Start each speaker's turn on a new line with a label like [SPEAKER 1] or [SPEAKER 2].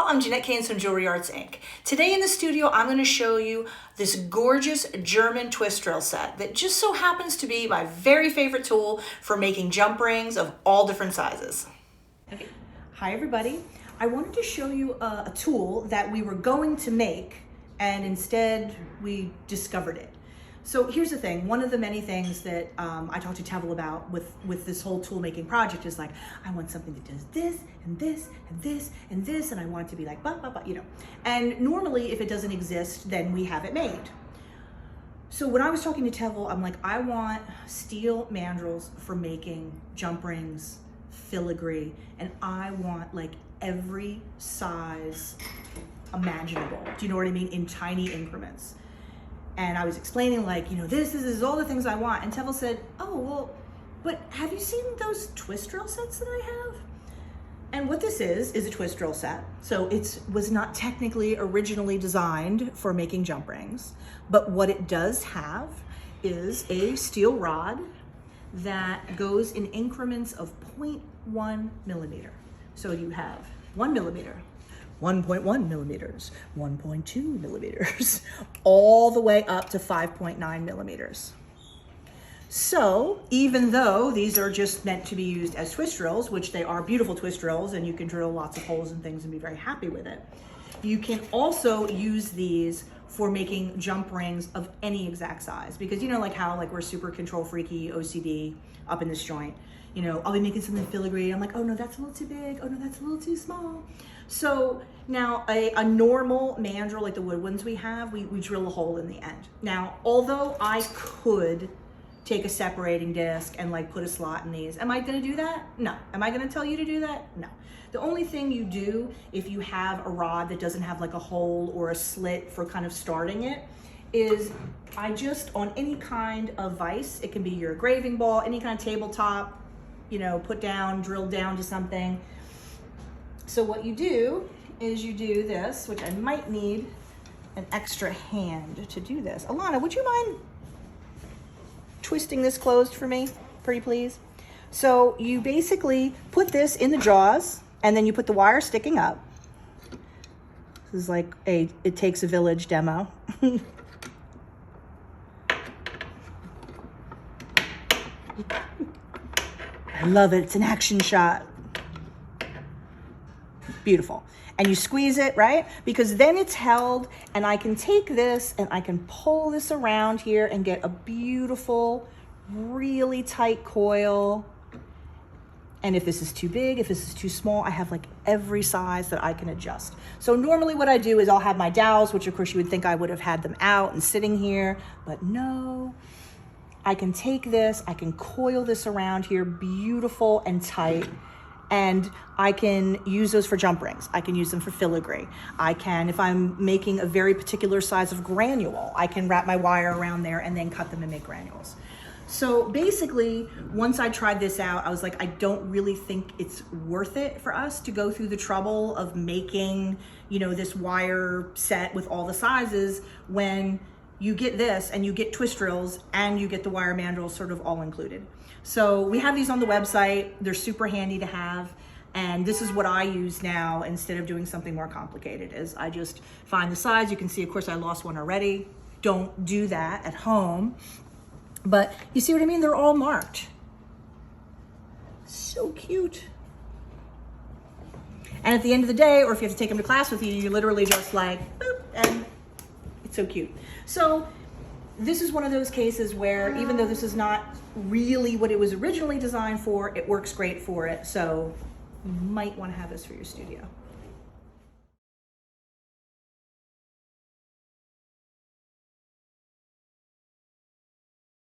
[SPEAKER 1] I'm Jeanette Keynes from Jewelry Arts Inc. Today in the studio, I'm going to show you this gorgeous German twist drill set that just so happens to be my very favorite tool for making jump rings of all different sizes.
[SPEAKER 2] Okay. Hi everybody. I wanted to show you a tool that we were going to make and instead we discovered it. So here's the thing, one of the many things that I talked to Tevel about with this whole tool making project is like, I want something that does this and this and this and this, and I want it to be like, blah, blah, blah, you know. And normally if it doesn't exist, then we have it made. So when I was talking to Tevel, I'm like, I want steel mandrels for making jump rings, filigree, and I want like every size imaginable. Do you know what I mean? In tiny increments. And I was explaining like, you know, this is all the things I want. And Tevel said, oh, well, but have you seen those twist drill sets that I have? And what this is a twist drill set. So it was not technically originally designed for making jump rings, but what it does have is a steel rod that goes in increments of 0.1 millimeter. So you have 1 millimeter, 1.1 millimeters, 1.2 millimeters, all the way up to 5.9 millimeters. So even though these are just meant to be used as twist drills, which they are beautiful twist drills and you can drill lots of holes and things and be very happy with it, you can also use these for making jump rings of any exact size. Because you know like how like we're super control freaky, OCD up in this joint. You know, I'll be making something filigree. I'm like, oh no, that's a little too big. Oh no, that's a little too small. So now a normal mandrel, like the wood ones we have, we drill a hole in the end. Now, although I could take a separating disc and like put a slot in these, am I gonna do that? No. Am I gonna tell you to do that? No. The only thing you do if you have a rod that doesn't have like a hole or a slit for kind of starting it is I just, on any kind of vise, it can be your engraving ball, any kind of tabletop, you know, put down, drilled down to something. So what you do is you do this, which I might need an extra hand to do this. Alana, would you mind twisting this closed for me, pretty please? So you basically put this in the jaws and then you put the wire sticking up. This is like a it takes a village demo. I love it, it's an action shot. Beautiful. And you squeeze it, right? Because then it's held and I can take this and I can pull this around here and get a beautiful, really tight coil. And if this is too big, if this is too small, I have like every size that I can adjust. So normally what I do is I'll have my dowels, which of course you would think I would have had them out and sitting here, but no. I can take this, I can coil this around here, beautiful and tight, and I can use those for jump rings. I can use them for filigree. I can, if I'm making a very particular size of granule, I can wrap my wire around there and then cut them and make granules. So basically, once I tried this out, I was like, I don't really think it's worth it for us to go through the trouble of making, you know, this wire set with all the sizes when you get this and you get twist drills and you get the wire mandrels sort of all included. So we have these on the website. They're super handy to have. And this is what I use now instead of doing something more complicated is I just find the size. You can see, of course, I lost one already. Don't do that at home. But you see what I mean? They're all marked. So cute. And at the end of the day, or if you have to take them to class with you, you literally just like, boop, and it's so cute. So this is one of those cases where even though this is not really what it was originally designed for, it works great for it. So you might want to have this for your studio.